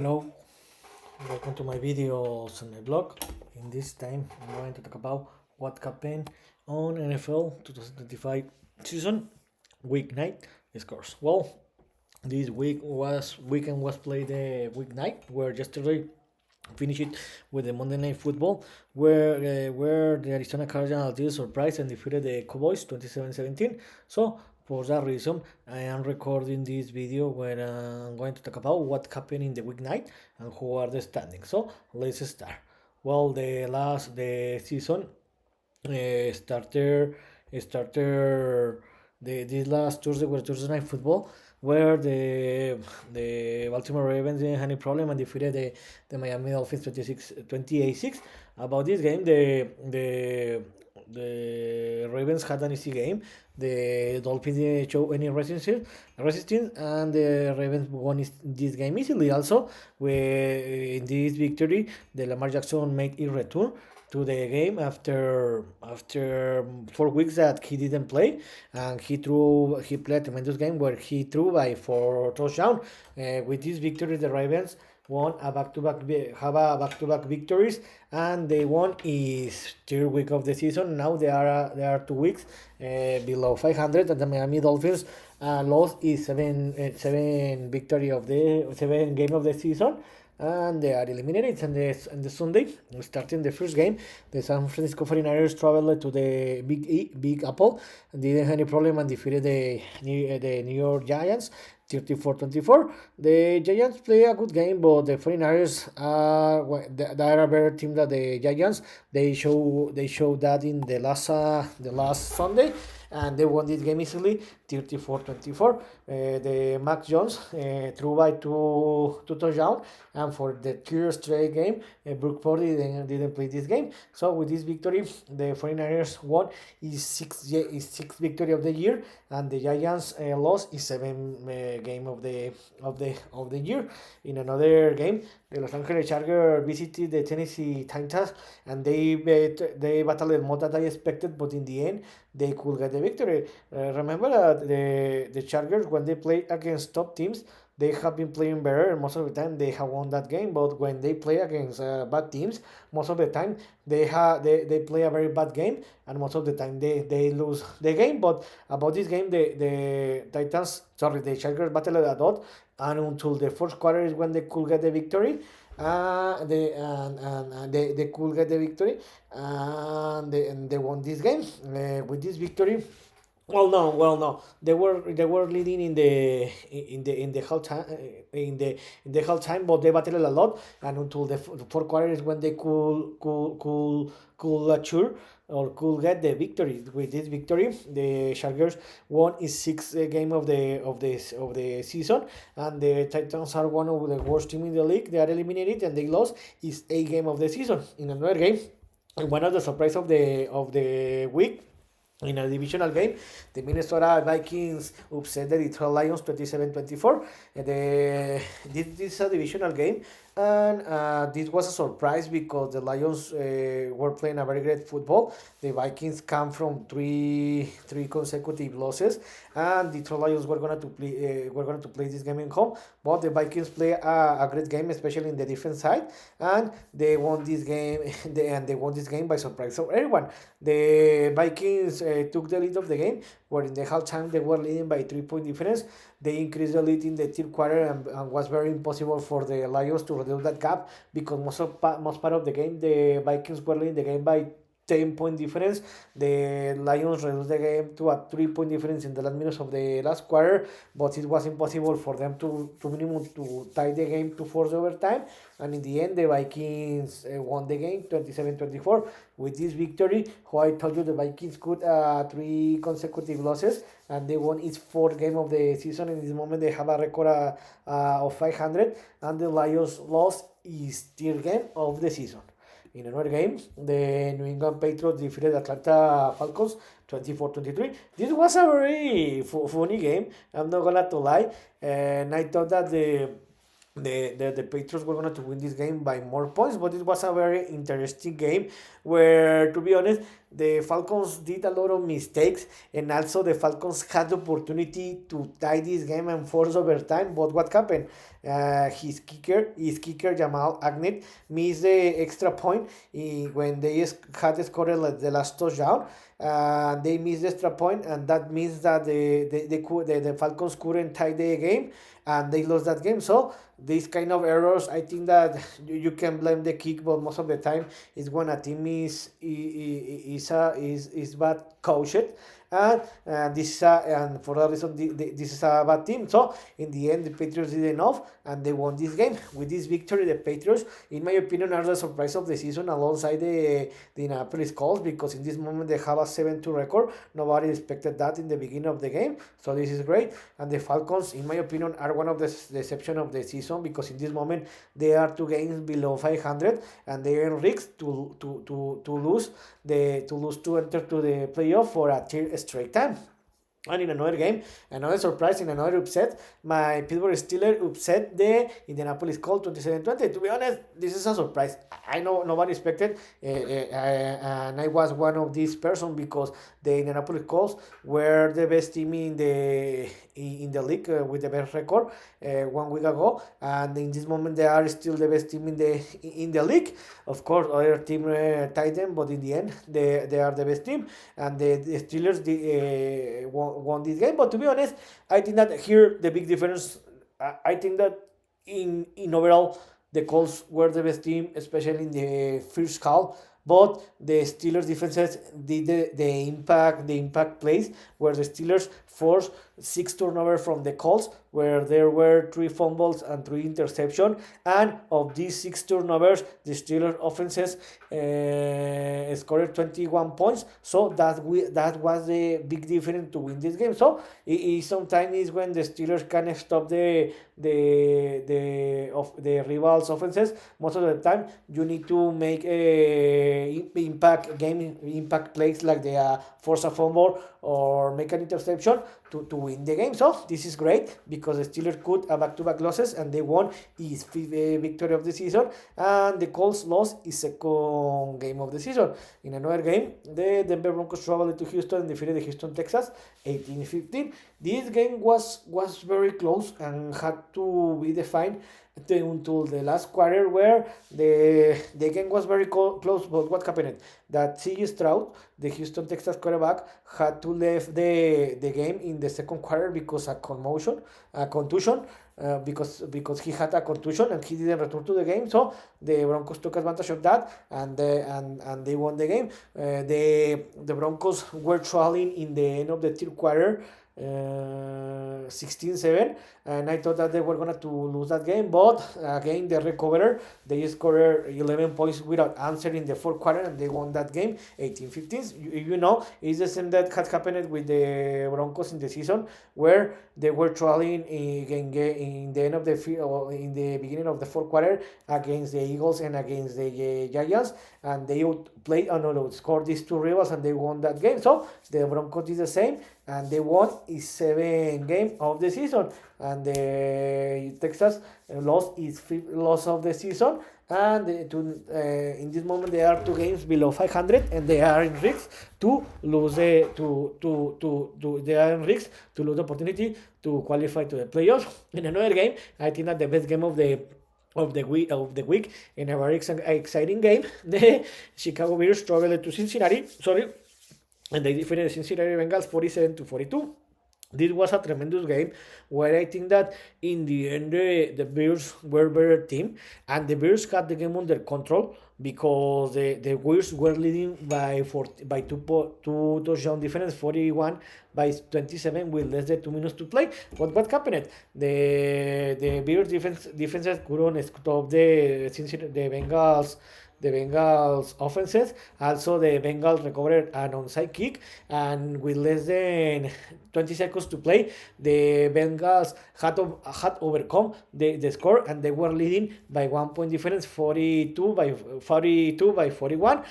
Hello, welcome to my videos on my blog. In this time, I'm going to talk about what happened on NFL 2025 season week night scores. Well, this weekend was played the week night where yesterday finished it with the Monday Night Football, where the Arizona Cardinals did surprise and defeated the Cowboys 27-17. So for that reason, I am recording this video where I'm going to talk about what happened in the week night and who are the standings. So let's start. Well, the season starter this last Thursday was Thursday Night Football, where the Baltimore Ravens didn't have any problem and defeated the Miami Dolphins 28-6. About this game, the Ravens had an easy game. The Dolphins didn't show any resistance, and the Ravens won this game easily. Also, in this victory, the Lamar Jackson made a return to the game after 4 weeks that he didn't play, and he played a tremendous game where he threw by 4 touchdowns. With this victory, the Ravens won a back-to-back victories, and they won his third week of the season. Now they are 2 weeks below 500, and the Miami Dolphins lost his seven game of the season, and they are eliminated. And the Sunday, starting the first game, the San Francisco 49ers traveled to the Big Apple and didn't have any problem and defeated the New York Giants 34-24. The Giants play a good game, but the 49ers they are a better team than the Giants. They show that in the last Sunday, and they won this game easily 34-24. The Mac Jones threw by two touchdowns, and for the third straight game, Brook Purdy didn't play this game. So with this victory, the 49ers won his sixth victory of the year, and the Giants lost his seventh game of the year. In another game, the Los Angeles Chargers visited the Tennessee Titans, and they battled more than I expected, but in the end, they could get the victory. Remember that the Chargers, when they play against top teams, they have been playing better, and most of the time they have won that game. But when they play against bad teams, most of the time they play a very bad game, and most of the time they lose the game. But about this game, the Chargers battled a lot, and until the first quarter is when they could get the victory. They could get the victory, and they won this game. With this victory, well, no. They were leading in the whole time in the whole time, but they battled a lot, and until the fourth quarter is when they could assure or could get the victory. With this victory, the Chargers won his sixth game of the season, and the Titans are one of the worst team in the league. They are eliminated, and they lost his eighth game of the season. In another game, one of the surprise of the week, in a divisional game, the Minnesota Vikings upset the Detroit Lions 27-24. This is a divisional game, and this was a surprise because the Lions were playing a very great football. The Vikings come from three consecutive losses, and Detroit Lions were going to play this game in home. But the Vikings play a great game, especially in the defense side, and they won this game. They won this game by surprise. So everyone, the Vikings took the lead of the game, where in the halftime they were leading by 3 point difference. They increased the lead in the third quarter, and was very impossible for the Lions to reduce that gap, because most part of the game the Vikings were leading the game by 10 point difference. The Lions reduced the game to a 3 point difference in the last minutes of the last quarter, but it was impossible for them to minimum to tie the game to force overtime. And in the end, the Vikings won the game 27-24. With this victory, who I told you the Vikings could three consecutive losses, and they won its fourth game of the season. In this moment, they have a record of 500, and the Lions lost its third game of the season. In another game, the New England Patriots defeated Atlanta Falcons 24-23. This was a very funny game, I'm not gonna to lie. And I thought that the Patriots were going to win this game by more points, but it was a very interesting game where, to be honest, the Falcons did a lot of mistakes, and also the Falcons had the opportunity to tie this game and force overtime. But what happened? His kicker Jamal Agnew missed the extra point when they had scored the last touchdown. They missed the extra point, and that means that the Falcons couldn't tie the game, and they lost that game. So these kind of errors, I think that you can blame the kick, but most of the time it's when a team is bad coached, and and for that reason this is a bad team. So in the end, the Patriots did enough and they won this game. With this victory, the Patriots, in my opinion, are the surprise of the season alongside the Indianapolis Colts, because in this moment they have a 7-2 record. Nobody expected that in the beginning of the game, so this is great. And the Falcons, in my opinion, are one of the exception of the season, because in this moment they are 2 games below 500 and they are in risk to lose to enter to the playoff for a third straight time. And in another game, another surprise, in another upset, my Pittsburgh Steelers upset the Indianapolis Colts 27-20. To be honest, this is a surprise. I know nobody expected, and I was one of these person, because the Indianapolis Colts were the best team in the league, with the best record 1 week ago, and in this moment they are still the best team in the league. Of course, other team tied them, but in the end, they are the best team, and the Steelers won this game. But to be honest, I think that here the big difference. I think that in overall the Colts were the best team, especially in the first half. But the Steelers defenses did the impact plays, where the Steelers forced 6 turnovers from the Colts, where there were 3 fumbles and 3 interceptions. And of these 6 turnovers, the Steelers offenses scored 21 points. So that was the big difference to win this game. So it sometimes is when the Steelers can stop the rivals offenses. Most of the time, you need to make impact plays, like the force a fumble or make an interception to win the game. So this is great, because the Steelers could have back-to-back losses and they won his fifth victory of the season, and the Colts lost his second game of the season. In another game, the Denver Broncos traveled to Houston and defeated the Houston Texans 18-15. This game was very close and had to be defined until the last quarter, where the game was very close. But what happened? That C.J. Stroud, the Houston Texans quarterback, had to leave the game in the second quarter because a contusion, because he had a contusion and he didn't return to the game. So the Broncos took advantage of that, and they won the game. The Broncos were trailing in the end of the third quarter, 16-7, and I thought that they were going to lose that game, but again they recovered. They scored 11 points without answer in the fourth quarter, and they won that game 18-15. It's the same that had happened with the Broncos in the season, where they were trailing in the end of in the beginning of the fourth quarter against the Eagles and against the Giants, and they scored these 2 rivals and they won that game. So the Broncos did the same, and they won his 7th game of the season, and the Texas lost its 5th loss of the season, and in this moment they are 2 games below 500, and they are in risk to lose they are in risk to lose the opportunity to qualify to the playoffs. In another game, I think that the best game of the week, in a very exciting game, the Chicago Bears traveled to Cincinnati. And they defeated the Cincinnati Bengals 47-42. This was a tremendous game, where I think that in the end the Bears were a better team, and the Bears had the game under control, because the Bears were leading by 2 touchdown difference, 41-27, with less than 2 minutes to play. But what happened? The Bears defenses couldn't stop the Bengals offenses. Also, the Bengals recovered an onside kick, and with less than 20 seconds to play, the Bengals had overcome the score, and they were leading by 1 point difference, 42-45, 42-41.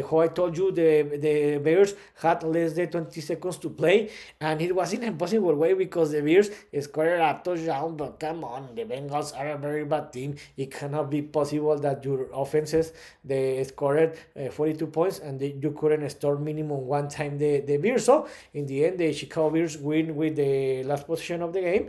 How I told you, the Bears had less than 20 seconds to play, and it was in an impossible way because the Bears scored a touchdown. But come on, the Bengals are a very bad team. It cannot be possible that your offenses they scored 42 points and you couldn't score minimum one time the Bears. So in the end, the Chicago Bears win with the last position of the game,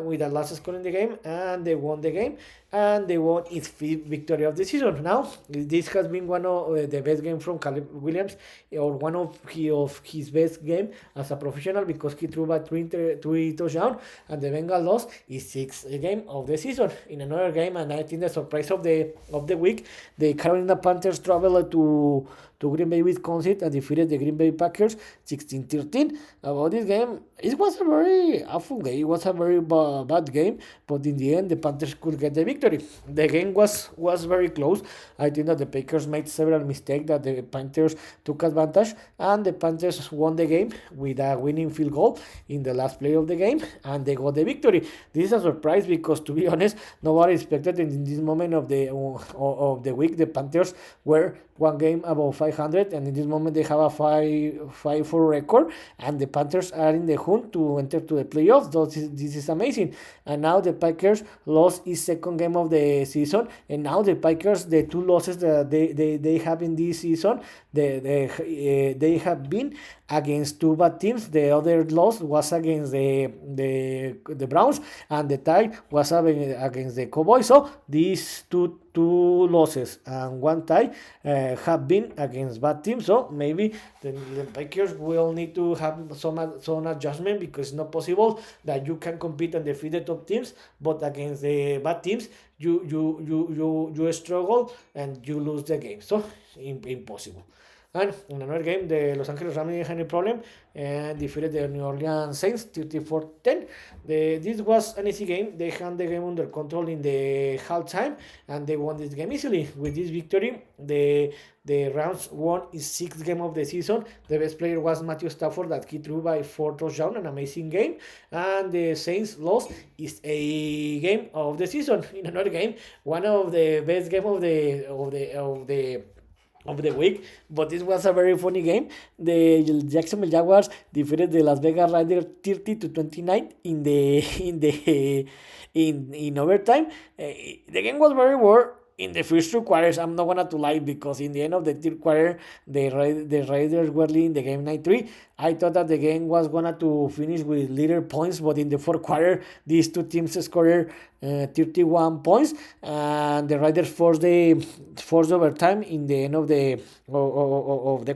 with the last score in the game, and they won the game, and they won its fifth victory of the season. Now, this has been one of the best games from Caleb Williams, or one of his best game as a professional, because he threw back three touchdowns, and the Bengals lost his sixth game of the season. In another game, and I think the surprise of the week, the Carolina Panthers traveled to Green Bay, Wisconsin, and defeated the Green Bay Packers 16-13. About this game, it was a very awful game. It was a very bad game, but in the end, the Panthers could get the victory. The game was very close. I think that the Packers made several mistakes that the Panthers took advantage, and the Panthers won the game with a winning field goal in the last play of the game, and they got the victory. This is a surprise because, to be honest, nobody expected in this moment of the week the Panthers were one game above 500, and in this moment they have a 5-4 record, and the Panthers are in the hunt to enter to the playoffs. So this is amazing. And now the Packers lost his second game of the season, and now the Packers, the two losses that they have in this season, they have been against two bad teams. The other loss was against the Browns, and the tie was against the Cowboys. So these two losses and one tie have been against bad teams. So maybe the Packers will need to have some adjustment, because it's not possible that you can compete and defeat the top teams, but against the bad teams you struggle and you lose the game. So impossible. And in another game, the Los Angeles Rams didn't have any problem and defeated the New Orleans Saints 34-10. This was an easy game. They had the game under control in the halftime, and they won this game easily. With this victory, the Rams won his sixth game of the season. The best player was Matthew Stafford, that he threw by 4 touchdowns, an amazing game. And the Saints lost his a game of the season. In another game, one of the best game of the week, but this was a very funny game. The Jacksonville Jaguars defeated the Las Vegas Raiders 30-29 in overtime. The game was very well in the first 2 quarters. I'm not gonna lie, because in the end of the third quarter, the Raiders were leading the game 9-3. I thought that the game was gonna to finish with little points, but in the fourth quarter, these two teams scored 31 points, and the Raiders forced overtime in the end of the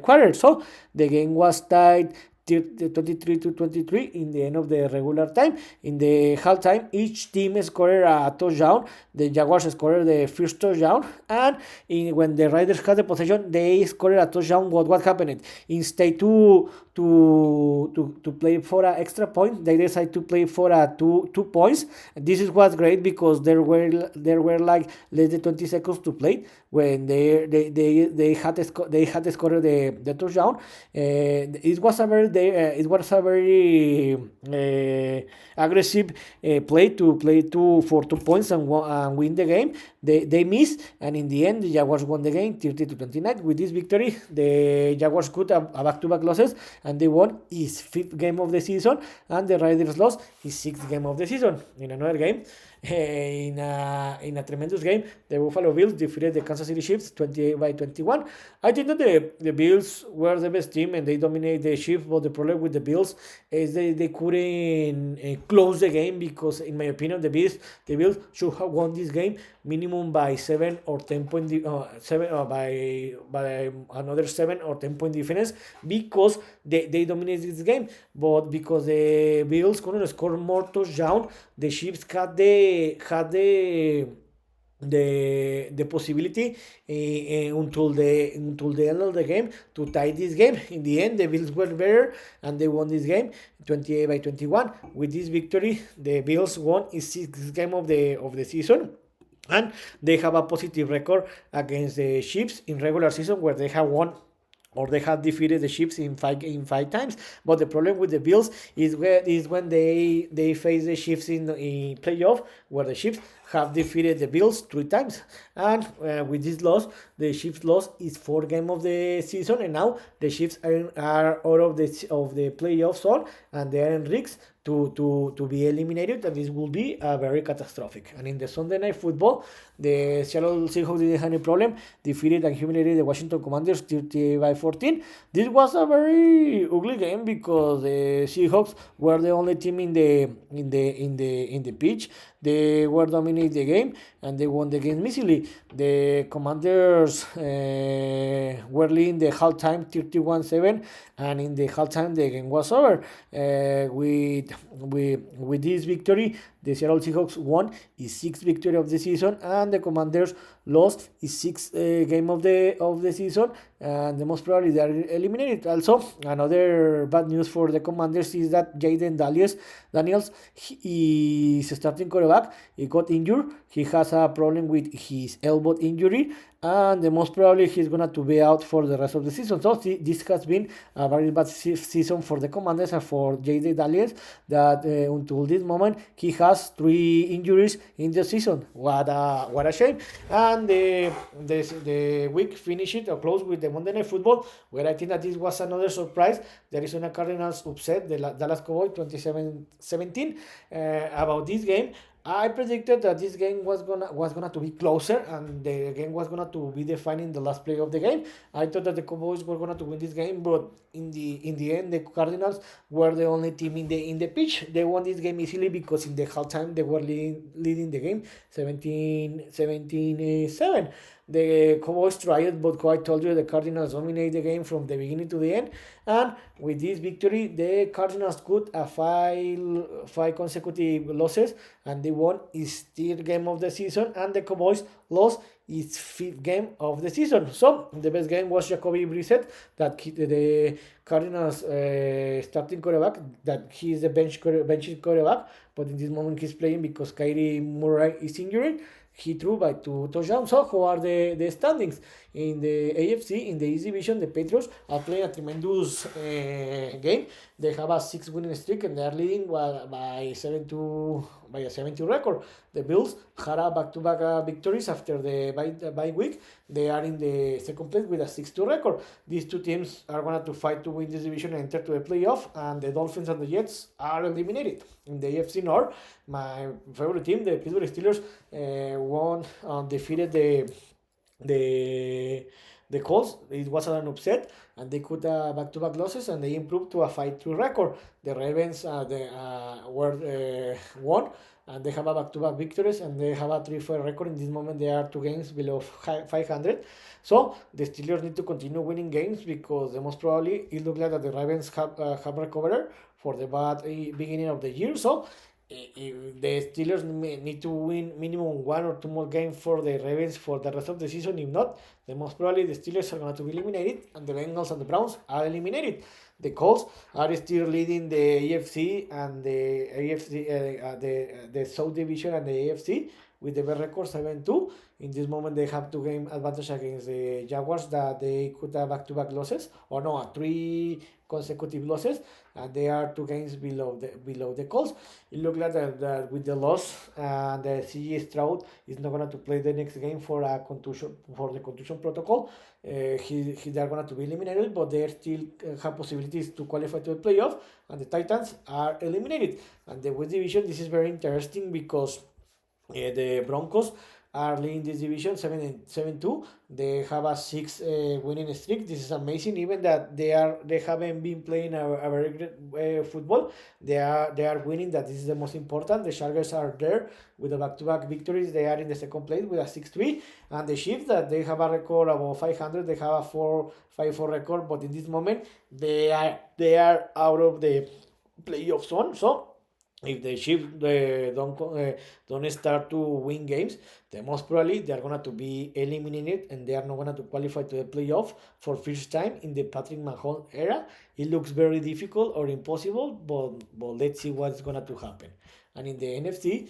quarter. So the game was tied 23-23 in the end of the regular time. In the halftime, each team scored a touchdown. The Jaguars scored the first touchdown, and when the Raiders had the possession, they scored a touchdown. What happened? Instead to play for an extra point, they decided to play for a two points. This is what's great, because there were like less than 20 seconds to play when they had scored the touchdown. It was a very aggressive play for 2 points and win the game. They missed, and in the end, the Jaguars won the game 30-29. With this victory, the Jaguars got a back-to-back losses, and they won his 5th game of the season, and the Raiders lost his 6th game of the season. In another game, in a tremendous game, the Buffalo Bills defeated the Kansas City Chiefs 28-21. I think that the Bills were the best team and they dominated the Chiefs, but the problem with the Bills is they couldn't close the game, because in my opinion, the Bills should have won this game minimum by 7 or 10 point by another 7 or 10 point difference, because they dominated this game. But because the Bills couldn't score more touchdowns, the Chiefs had the possibility until the end of the game to tie this game. In the end, the Bills were better and they won this game 28-21. With this victory, the Bills won his 6th game of the season, and they have a positive record against the Chiefs in regular season, where they have won or they have defeated the Chiefs in five times. But the problem with the Bills is when they face the Chiefs in playoff, where the Chiefs have defeated the Bills 3 times, and with this loss, the Chiefs loss is fourth game of the season, and now the Chiefs are out of the playoff zone, and they are in risks to be eliminated, and this will be very catastrophic. And in the Sunday Night Football, the Seattle Seahawks didn't have any problem, defeated and humiliated the Washington Commanders 30-14. This was a very ugly game because the Seahawks were the only team in the pitch. They were dominating the game and they won the game easily. The Commanders were leading the halftime 31-7, and in the halftime the game was over. With this victory, the Seattle Seahawks won his sixth victory of the season, and the Commanders lost his sixth game of the season, and the most probably they are eliminated. Also, another bad news for the Commanders is that Jaden Daniels, he is starting quarterback. He got injured. He has a problem with his elbow injury, and the most probably he's gonna to be out for the rest of the season. So this has been a very bad season for the Commanders and for J.D. Daniels. That until this moment he has 3 injuries in the season. What a shame. And the week finished or closed with the Monday Night Football, where I think that this was another surprise. The Arizona Cardinals upset the Dallas Cowboys 27-17. About this game, I predicted that this game was gonna to be closer, and the game was gonna to be defined in the last play of the game. I thought that the Cowboys were gonna to win this game, but in the end, the Cardinals were the only team in the pitch. They won this game easily because in the halftime they were leading the game 17-7. The Cowboys tried, but I told you the Cardinals dominated the game from the beginning to the end. And with this victory, the Cardinals cut a five consecutive losses, and they won his third game of the season, and the Cowboys lost its fifth game of the season. So the best game was Jacoby Brissett, that the Cardinals starting quarterback, that he is the bench quarterback, but in this moment he's playing because Kyrie Murray is injured. He threw by 2 touchdowns. So how are the standings? In the AFC, in the East Division, the Patriots are playing a tremendous game. They have a 6-winning streak, and they are leading by a 7-2 record. The Bills had a back-to-back victories after the bye week. They are in the second place with a 6-2 record. These two teams are going to fight to win this division and enter to the playoff, and the Dolphins and the Jets are eliminated. In the AFC North, my favorite team, the Pittsburgh Steelers, won and defeated the Colts. It was an upset, and they cut back-to-back losses, and they improved to a 5-2 record. The Ravens were won, and they have a back-to-back victories, and they have a 3-4 record. In this moment, they are 2 games below 500. So the Steelers need to continue winning games, because the most probably it looks like that the Ravens have recovered for the bad beginning of the year. So the Steelers need to win minimum 1 or 2 more games for the Ravens for the rest of the season. If not, the most probably the Steelers are going to be eliminated, and the Bengals and the Browns are eliminated. The Colts are still leading the AFC and the AFC, the South Division and the AFC with the best record 7-2. In this moment, they have 2 game advantage against the Jaguars, that they could have back-to-back losses, or no, 3 consecutive losses, and they are 2 games below the Colts. It looks like that with the loss, and the C.J. Stroud is not going to play the next game for the contusion protocol. They are going to be eliminated, but they still have possibilities to qualify to the playoff, and the Titans are eliminated. And the West Division, this is very interesting because the Broncos are leading this division 7-2. They have a 6 winning streak. This is amazing. Even that they haven't been playing a very great football. They are winning. That this is the most important. The Chargers are there with the back-to-back victories. They are in the second place with a 6-3. And the Chiefs, that they have a record above 500. They have a 5-4 record. But in this moment, they are out of the playoff zone. So if the Chiefs don't start to win games, then most probably they are going to be eliminated, and they are not going to qualify to the playoff for first time in the Patrick Mahomes era. It looks very difficult or impossible, but let's see what's going to happen. And in the NFC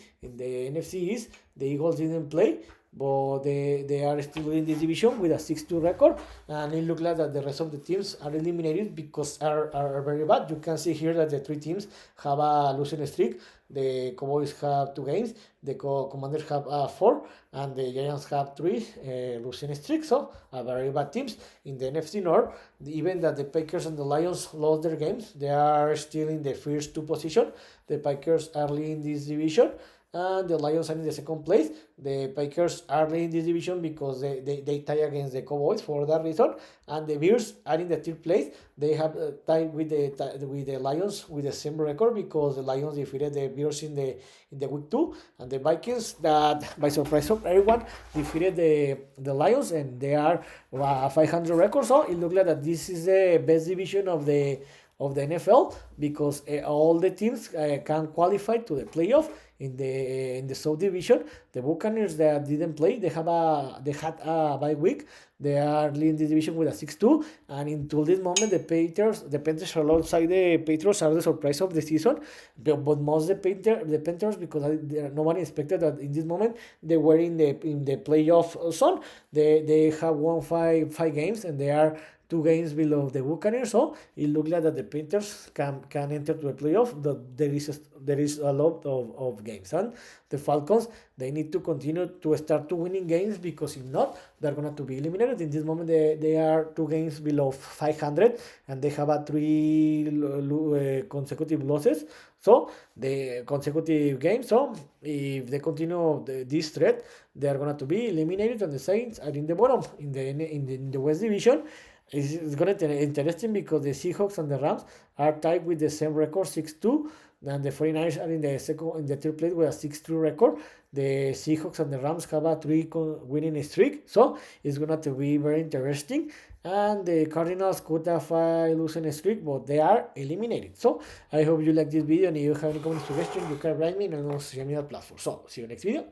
East, the Eagles didn't play. but they are still in this division with a 6-2 record, and it looks like that the rest of the teams are eliminated because are very bad. You can see here that the three teams have a losing streak. The Cowboys have 2 games, the Commanders have 4, and the Giants have 3 losing streaks. So, very bad teams in the NFC North. Even that the Packers and the Lions lost their games, they are still in the first 2 position. The Packers are leading this division, and the Lions are in the second place. The Packers are leading this division because they tie against the Cowboys for that reason, and the Bears are in the third place. They have tied with the Lions with the same record because the Lions defeated the Bears in the week 2, and the Vikings, that by surprise of everyone, defeated the Lions, and they are 500 record. So it looks like that this is the best division of the NFL because all the teams can qualify to the playoff in the South Division. The Buccaneers that didn't play, they had a bye week. They are leading the division with a 6-2, and until this moment, the Panthers alongside the Patriots are the surprise of the season. But most the Panthers, because nobody expected that in this moment they were in the playoff zone. They have won five games, and they are 2 games below the Buccaneers, so it looks like that the Panthers can enter to the playoff. There is a lot of games, and the Falcons, they need to continue to start to winning games because if not, they're going to be eliminated. In this moment, they are 2 games below 500, and they have 3 consecutive losses. So the consecutive games. So if they continue this threat, they are going to be eliminated, and the Saints are in the bottom in the West Division. It's going to be interesting because the Seahawks and the Rams are tied with the same record, 6-2, and the 49ers are in the third place with a 6-3 record. The Seahawks and the Rams have a 3 winning streak, so it's going to be very interesting. And the Cardinals could have a losing streak, but they are eliminated. So I hope you like this video, and if you have any comment suggestion, you can write me on social media platform. So see you next video.